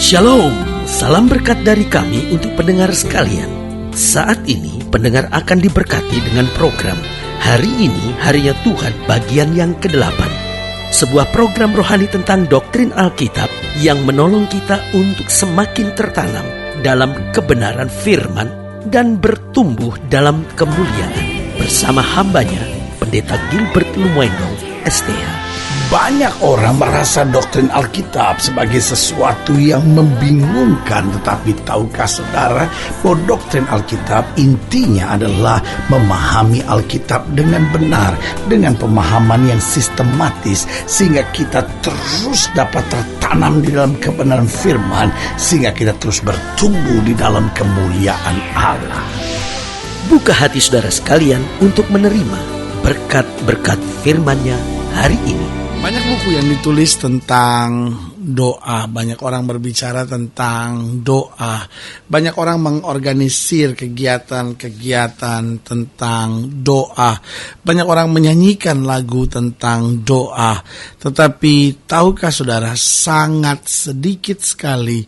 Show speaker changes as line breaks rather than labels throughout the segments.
Shalom, salam berkat dari kami untuk pendengar sekalian. Saat ini pendengar akan diberkati dengan program Hari Ini Harinya Tuhan bagian yang ke-8. Sebuah program rohani tentang doktrin Alkitab yang menolong kita untuk semakin tertanam dalam kebenaran firman dan bertumbuh dalam kemuliaan. Bersama hambanya, Pendeta Gilbert Lumwendong, STH.
Banyak orang merasa doktrin Alkitab sebagai sesuatu yang membingungkan. Tetapi tahukah saudara bahwa doktrin Alkitab intinya adalah memahami Alkitab dengan benar, dengan pemahaman yang sistematis, sehingga kita terus dapat tertanam di dalam kebenaran firman, sehingga kita terus bertumbuh di dalam kemuliaan Allah.
Buka hati saudara sekalian untuk menerima berkat-berkat firman-Nya hari ini.
Banyak buku yang ditulis tentang doa. Banyak orang berbicara tentang doa. Banyak orang mengorganisir kegiatan-kegiatan tentang doa. Banyak orang menyanyikan lagu tentang doa. Tetapi tahukah saudara, sangat sedikit sekali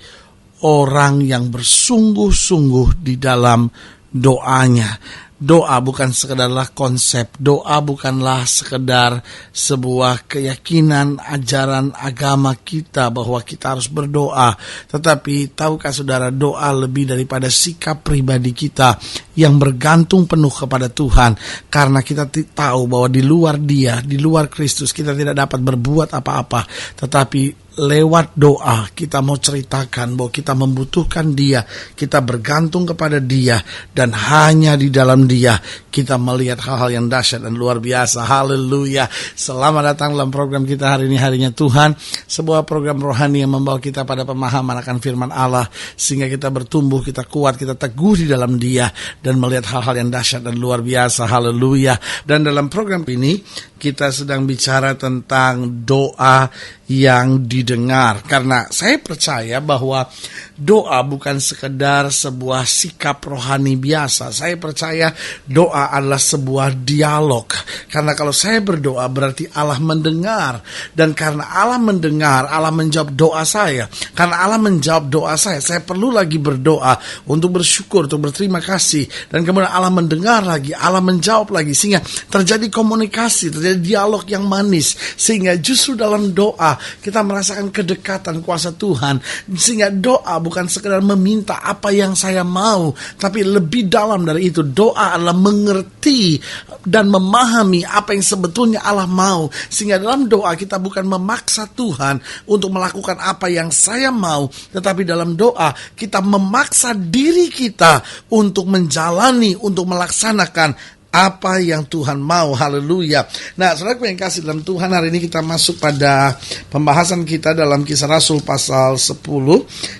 orang yang bersungguh-sungguh di dalam doanya. Doa bukan sekedarlah konsep, doa bukanlah sekedar sebuah keyakinan ajaran agama kita bahwa kita harus berdoa. Tetapi tahukah saudara, doa lebih daripada sikap pribadi kita yang bergantung penuh kepada Tuhan. Karena kita tahu bahwa di luar Dia, di luar Kristus, kita tidak dapat berbuat apa-apa. Tetapi lewat doa kita mau ceritakan bahwa kita membutuhkan Dia, kita bergantung kepada Dia, dan hanya di dalam Dia kita melihat hal-hal yang dahsyat dan luar biasa. Haleluya. Selamat datang dalam program kita hari ini, Harinya Tuhan, sebuah program rohani yang membawa kita pada pemahaman akan firman Allah, sehingga kita bertumbuh, kita kuat, kita teguh di dalam Dia, dan melihat hal-hal yang dahsyat dan luar biasa. Haleluya. Dan dalam program ini kita sedang bicara tentang doa yang didengar. Karena saya percaya bahwa doa bukan sekedar sebuah sikap rohani biasa. Saya percaya doa adalah sebuah dialog. Karena kalau saya berdoa berarti Allah mendengar. Dan karena Allah mendengar, Allah menjawab doa saya. Karena Allah menjawab doa saya perlu lagi berdoa untuk bersyukur, untuk berterima kasih. Dan kemudian Allah mendengar lagi, Allah menjawab lagi. Sehingga terjadi komunikasi, terjadi dialog yang manis. Sehingga justru dalam doa kita merasakan kedekatan kuasa Tuhan. Sehingga doa bukan sekedar meminta apa yang saya mau, tapi lebih dalam dari itu. Doa adalah mengerti dan memahami apa yang sebetulnya Allah mau. Sehingga dalam doa kita bukan memaksa Tuhan untuk melakukan apa yang saya mau, tetapi dalam doa kita memaksa diri kita untuk menjalani, untuk melaksanakan apa yang Tuhan mau. Haleluya. Nah, saudara yang kasih dalam Tuhan, hari ini kita masuk pada pembahasan kita dalam Kisah Rasul pasal 10.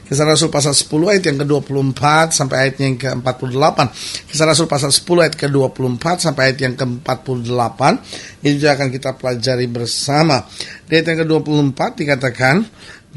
Kisah Rasul pasal 10 ayat yang ke-24 sampai ayat yang ke-48. Kisah Rasul pasal 10 ayat ke-24 sampai ayat yang ke-48. Ini juga akan kita pelajari bersama. Di ayat yang ke-24 dikatakan,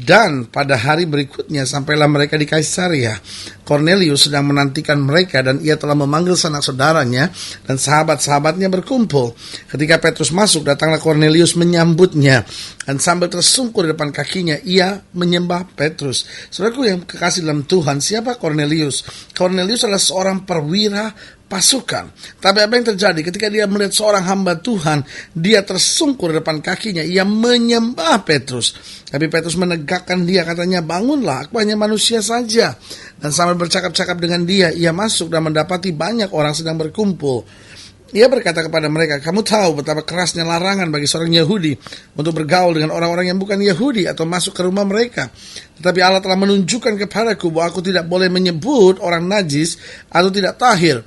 dan pada hari berikutnya sampailah mereka di Kaisaria. Kornelius sedang menantikan mereka, dan ia telah memanggil sanak saudaranya dan sahabat-sahabatnya berkumpul. Ketika Petrus masuk, datanglah Kornelius menyambutnya, dan sambil tersungkur di depan kakinya, ia menyembah Petrus. Saudaraku yang kekasih dalam Tuhan, siapa Kornelius? Kornelius adalah seorang perwira pasukan. Tapi apa yang terjadi ketika dia melihat seorang hamba Tuhan, dia tersungkur di depan kakinya, ia menyembah Petrus. Tapi Petrus menegakkan dia, katanya, bangunlah, aku hanya manusia saja. Dan sambil bercakap-cakap dengan dia, ia masuk dan mendapati banyak orang sedang berkumpul. Ia berkata kepada mereka, kamu tahu betapa kerasnya larangan bagi seorang Yahudi untuk bergaul dengan orang-orang yang bukan Yahudi atau masuk ke rumah mereka. Tetapi Allah telah menunjukkan kepadaku bahwa aku tidak boleh menyebut orang najis atau tidak tahir.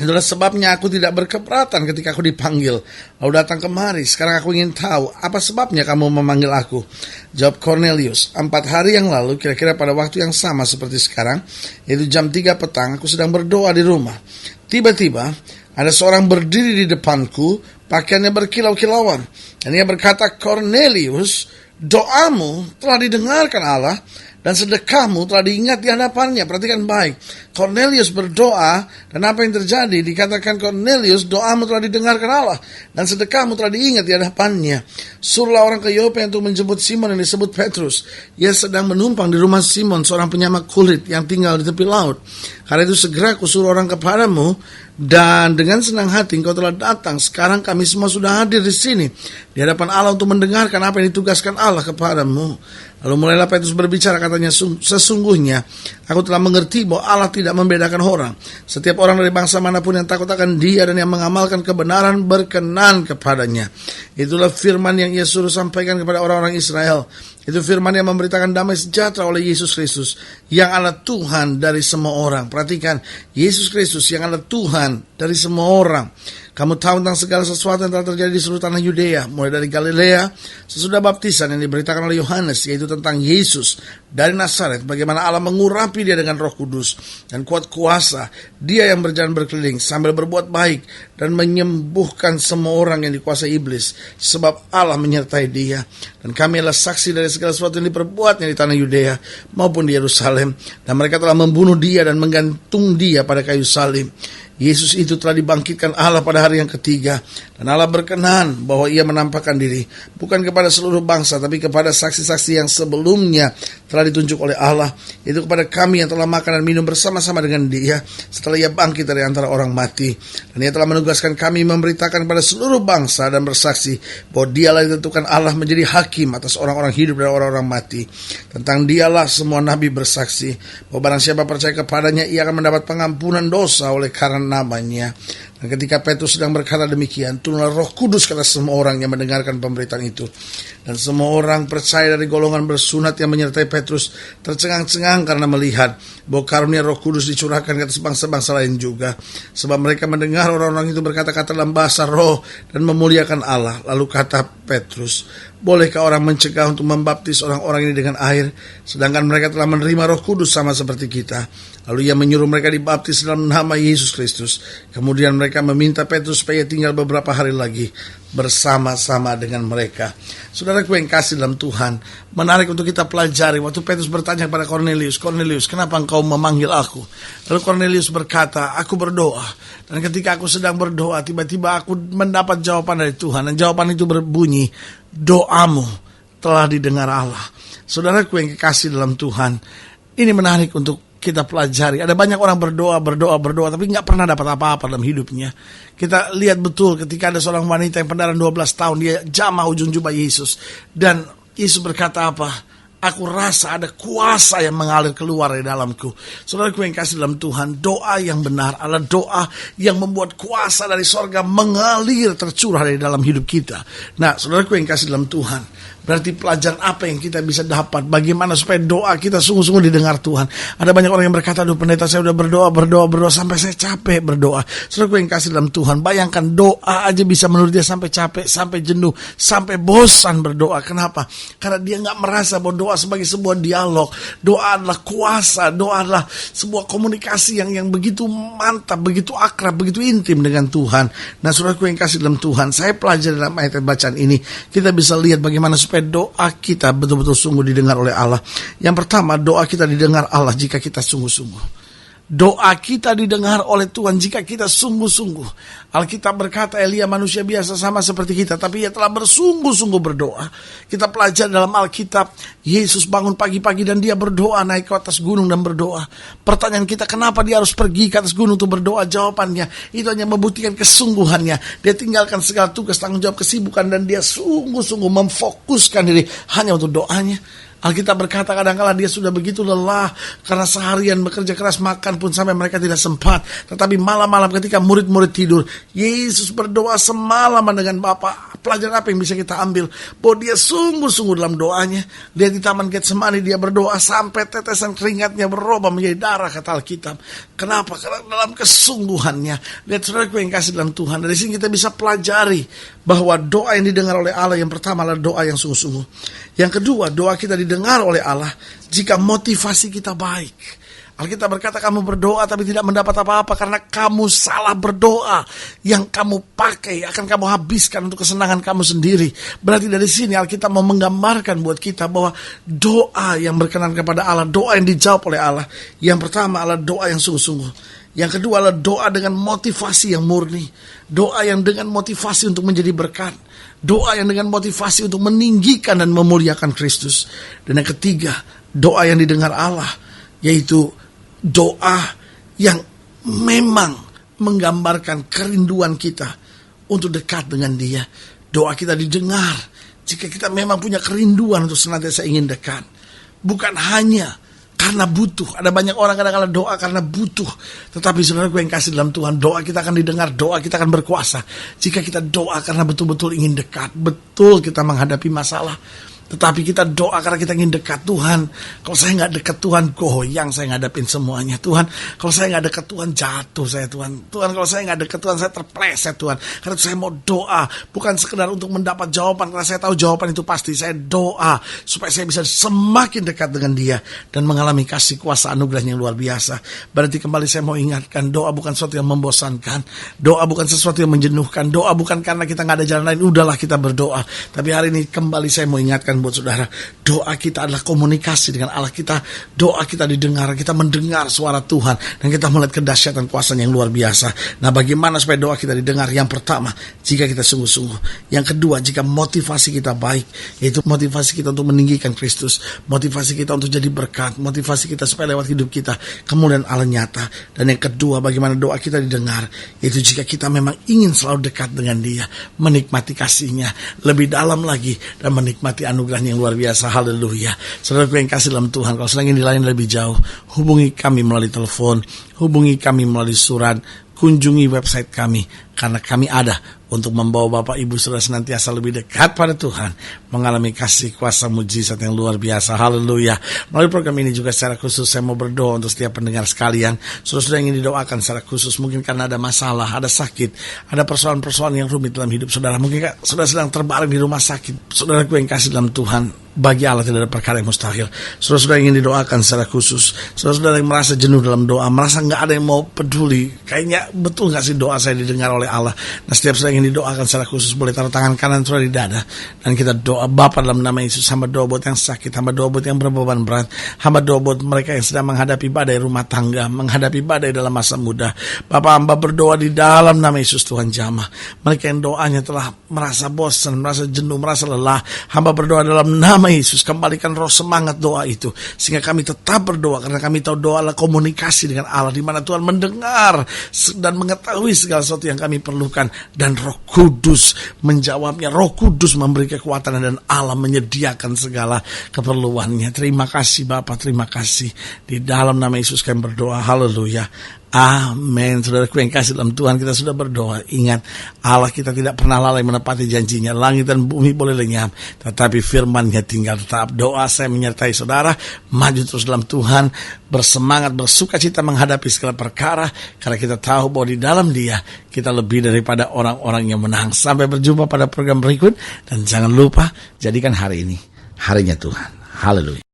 Itulah sebabnya aku tidak berkeberatan ketika aku dipanggil, lalu datang kemari. Sekarang aku ingin tahu, apa sebabnya kamu memanggil aku? Jawab Cornelius, 4 hari yang lalu, kira-kira pada waktu yang sama seperti sekarang, yaitu jam 3 petang, aku sedang berdoa di rumah. Tiba-tiba, ada seorang berdiri di depanku, pakaiannya berkilau-kilauan. Dan ia berkata, Cornelius, doamu telah didengarkan Allah, dan sedekahmu telah diingat di hadapannya. Perhatikan baik, Cornelius berdoa, dan apa yang terjadi? Dikatakan Cornelius, doamu telah didengarkan Allah, dan sedekahmu telah diingat di hadapannya. Suruhlah orang ke Yope untuk menjemput Simon yang disebut Petrus. Ia sedang menumpang di rumah Simon, seorang penyamak kulit yang tinggal di tepi laut. Karena itu segera kusuruh orang kepadamu, dan dengan senang hati engkau telah datang. Sekarang kami semua sudah hadir di sini di hadapan Allah untuk mendengarkan apa yang ditugaskan Allah kepadamu. Lalu mulailah Petrus berbicara, katanya, sesungguhnya aku telah mengerti bahwa Allah tidak membedakan orang. Setiap orang dari bangsa manapun yang takut akan Dia dan yang mengamalkan kebenaran berkenan kepadanya. Itulah firman yang Ia suruh sampaikan kepada orang-orang Israel. Itu firman yang memberitakan damai sejahtera oleh Yesus Kristus, yang adalah Tuhan dari semua orang. Perhatikan, Yesus Kristus yang adalah Tuhan dari semua orang. Kamu tahu tentang segala sesuatu yang telah terjadi di seluruh tanah Yudea, mulai dari Galilea sesudah baptisan yang diberitakan oleh Yohanes, yaitu tentang Yesus dari Nazaret, bagaimana Allah mengurapi Dia dengan Roh Kudus dan kuat kuasa. Dia yang berjalan berkeliling sambil berbuat baik dan menyembuhkan semua orang yang dikuasai iblis, sebab Allah menyertai Dia. Dan kami adalah saksi dari segala sesuatu yang diperbuatnya di tanah Yudea maupun di Yerusalem, dan mereka telah membunuh Dia dan menggantung Dia pada kayu salib. Yesus itu telah dibangkitkan Allah pada hari yang ketiga, dan Allah berkenan bahwa Ia menampakkan diri bukan kepada seluruh bangsa, tapi kepada saksi-saksi yang sebelumnya telah ditunjuk oleh Allah, itu kepada kami yang telah makan dan minum bersama-sama dengan Dia setelah Ia bangkit dari antara orang mati. Dan Ia telah menugaskan kami memberitakan kepada seluruh bangsa dan bersaksi bahwa Dialah yang ditentukan Allah menjadi hakim atas orang-orang hidup dan orang-orang mati. Tentang Dialah semua nabi bersaksi bahwa barang siapa percaya kepadanya, ia akan mendapat pengampunan dosa oleh karena namanya. Dan ketika Petrus sedang berkata demikian, turunlah Roh Kudus ke atas semua orang yang mendengarkan pemberitaan itu. Dan semua orang percaya dari golongan bersunat yang menyertai Petrus tercengang-cengang karena melihat bahwa karunia Roh Kudus dicurahkan ke atas bangsa-bangsa lain juga. Sebab mereka mendengar orang-orang itu berkata-kata dalam bahasa roh dan memuliakan Allah. Lalu kata Petrus, bolehkah orang mencegah untuk membaptis orang-orang ini dengan air, sedangkan mereka telah menerima Roh Kudus sama seperti kita? Lalu Ia menyuruh mereka dibaptis dalam nama Yesus Kristus. Kemudian mereka meminta Petrus supaya tinggal beberapa hari lagi bersama-sama dengan mereka. Saudaraku yang kasih dalam Tuhan, menarik untuk kita pelajari. Waktu Petrus bertanya kepada Cornelius, Cornelius, kenapa engkau memanggil aku? Lalu Cornelius berkata, aku berdoa. Dan ketika aku sedang berdoa, tiba-tiba aku mendapat jawaban dari Tuhan. Dan jawaban itu berbunyi, doamu telah didengar Allah. Saudaraku yang kekasih dalam Tuhan, ini menarik untuk kita pelajari. Ada banyak orang berdoa, tapi nggak pernah dapat apa-apa dalam hidupnya. Kita lihat betul ketika ada seorang wanita yang pendarahan 12 tahun, dia jamah ujung jubah Yesus. Dan Yesus berkata apa? Aku rasa ada kuasa yang mengalir keluar dari dalamku. Saudaraku yang kasih dalam Tuhan, doa yang benar adalah doa yang membuat kuasa dari sorga mengalir tercurah dari dalam hidup kita. Nah, saudaraku yang kasih dalam Tuhan, berarti pelajaran apa yang kita bisa dapat? Bagaimana supaya doa kita sungguh-sungguh didengar Tuhan? Ada banyak orang yang berkata, aduh pendeta, saya udah berdoa sampai saya capek berdoa. Saudaraku yang kasih dalam Tuhan, bayangkan doa aja bisa menurut dia sampai capek, sampai jenuh, sampai bosan berdoa. Kenapa? Karena dia gak merasa bahwa doa sebagai sebuah dialog. Doa adalah kuasa, doa adalah sebuah komunikasi yang begitu mantap, begitu akrab, begitu intim dengan Tuhan. Nah, saudaraku yang kasih dalam Tuhan, saya pelajari dalam ayat bacaan ini, kita bisa lihat bagaimana supaya doa kita betul-betul sungguh didengar oleh Allah. Yang pertama, doa kita didengar Allah jika kita sungguh-sungguh. Doa kita didengar oleh Tuhan jika kita sungguh-sungguh. Alkitab berkata, Elia manusia biasa sama seperti kita, tapi ia telah bersungguh-sungguh berdoa. Kita pelajari dalam Alkitab, Yesus bangun pagi-pagi dan dia berdoa, naik ke atas gunung dan berdoa. Pertanyaan kita, kenapa dia harus pergi ke atas gunung untuk berdoa? Jawabannya, itu hanya membuktikan kesungguhannya. Dia tinggalkan segala tugas, tanggung jawab, kesibukan, dan dia sungguh-sungguh memfokuskan diri hanya untuk doanya. Alkitab berkata kadang-kala dia sudah begitu lelah karena seharian bekerja keras, makan pun sampai mereka tidak sempat. Tetapi malam-malam ketika murid-murid tidur, Yesus berdoa semalaman dengan Bapa. Pelajaran apa yang bisa kita ambil? Bahwa dia sungguh-sungguh dalam doanya. Dia di Taman Getsemani dia berdoa sampai tetesan keringatnya berubah menjadi darah, kata Alkitab. Kenapa? Karena dalam kesungguhannya. Lihat saudaraku yang kasih dalam Tuhan, dari sini kita bisa pelajari bahwa doa yang didengar oleh Allah yang pertama adalah doa yang sungguh-sungguh. Yang kedua, doa kita didengar oleh Allah jika motivasi kita baik. Alkitab berkata kamu berdoa tapi tidak mendapat apa-apa karena kamu salah berdoa. Yang kamu pakai akan kamu habiskan untuk kesenangan kamu sendiri. Berarti dari sini Alkitab mau menggambarkan buat kita bahwa doa yang berkenan kepada Allah, doa yang dijawab oleh Allah, yang pertama adalah doa yang sungguh-sungguh. Yang kedua adalah doa dengan motivasi yang murni. Doa yang dengan motivasi untuk menjadi berkat. Doa yang dengan motivasi untuk meninggikan dan memuliakan Kristus. Dan yang ketiga, doa yang didengar Allah, yaitu doa yang memang menggambarkan kerinduan kita untuk dekat dengan Dia. Doa kita didengar jika kita memang punya kerinduan untuk senantiasa ingin dekat. Bukan hanya karena butuh. Ada banyak orang kadang-kadang doa karena butuh. Tetapi saudara gue yang kasih dalam Tuhan, doa kita akan didengar, doa kita akan berkuasa jika kita doa karena betul-betul ingin dekat. Betul kita menghadapi masalah, tetapi kita doa karena kita ingin dekat. Tuhan, kalau saya nggak dekat Tuhan, goyang saya ngadapin semuanya. Tuhan, kalau saya nggak dekat Tuhan, jatuh saya Tuhan. Tuhan, kalau saya nggak dekat Tuhan, saya terpleset Tuhan. Karena saya mau doa, bukan sekedar untuk mendapat jawaban, karena saya tahu jawaban itu pasti. Saya doa supaya saya bisa semakin dekat dengan Dia dan mengalami kasih kuasa anugerah yang luar biasa. Berarti kembali saya mau ingatkan, doa bukan sesuatu yang membosankan. Doa bukan sesuatu yang menjenuhkan. Doa bukan karena kita nggak ada jalan lain, udahlah kita berdoa. Tapi hari ini kembali saya mau ingatkan buat saudara, doa kita adalah komunikasi dengan Allah kita. Doa kita didengar, kita mendengar suara Tuhan, dan kita melihat kedahsyatan kuasanya yang luar biasa. Nah, bagaimana supaya doa kita didengar? Yang pertama, jika kita sungguh-sungguh. Yang kedua, jika motivasi kita baik, yaitu motivasi kita untuk meninggikan Kristus, motivasi kita untuk jadi berkat, motivasi kita supaya lewat hidup kita kemudian Allah nyata. Dan yang kedua, bagaimana doa kita didengar, yaitu jika kita memang ingin selalu dekat dengan Dia, menikmati kasih-Nya lebih dalam lagi, dan menikmati anugerah yang luar biasa. Haleluya. Saudara yang kasih dalam Tuhan, kalau sedang ingin dilayani lebih jauh, hubungi kami melalui telepon, hubungi kami melalui surat, kunjungi website kami, karena kami ada untuk membawa Bapak Ibu Saudara senantiasa lebih dekat pada Tuhan, mengalami kasih kuasa mujizat yang luar biasa. Haleluya. Melalui program ini juga secara khusus saya mau berdoa untuk setiap pendengar sekalian. Saudara yang ingin didoakan secara khusus, mungkin karena ada masalah, ada sakit, ada persoalan-persoalan yang rumit dalam hidup saudara. Mungkin saudara sedang terbaring di rumah sakit. Saudaraku yang kasih dalam Tuhan, bagi Allah tidak ada perkara yang mustahil. Saudara-saudara yang ingin didoakan secara khusus, saudara-saudara yang merasa jenuh dalam doa, merasa nggak ada yang mau peduli, kayaknya betul nggak sih doa saya didengar oleh Allah. Nah, setiap saudara yang didoakan secara khusus, boleh taruh tangan kanan saudara di dada, dan kita doa. Bapa, dalam nama Yesus, hamba doa buat yang sakit, hamba doa buat yang berbeban berat, hamba doa buat mereka yang sedang menghadapi badai rumah tangga, menghadapi badai dalam masa muda. Bapa, hamba berdoa di dalam nama Yesus, Tuhan jamah mereka yang doanya telah merasa bosan, merasa jenuh, merasa lelah. Hamba berdoa dalam nama Yesus, kembalikan roh semangat doa itu, sehingga kami tetap berdoa, karena kami tahu doa adalah komunikasi dengan Allah, di mana Tuhan mendengar dan mengetahui segala sesuatu yang kami perlukan, dan Roh Kudus menjawabnya. Roh Kudus memberi kekuatan, dan Allah menyediakan segala keperluannya. Terima kasih Bapa, terima kasih. Di dalam nama Yesus kami berdoa. Haleluya. Amin. Saudaraku yang kasih dalam Tuhan, kita sudah berdoa. Ingat, Allah kita tidak pernah lalai menepati janjinya. Langit dan bumi boleh lenyap, tetapi firman-Nya tinggal tetap. Doa saya menyertai saudara, maju terus dalam Tuhan, bersemangat, bersuka cita menghadapi segala perkara, karena kita tahu bahwa di dalam Dia kita lebih daripada orang-orang yang menang. Sampai berjumpa pada program berikut, dan jangan lupa jadikan hari ini harinya Tuhan. Haleluya.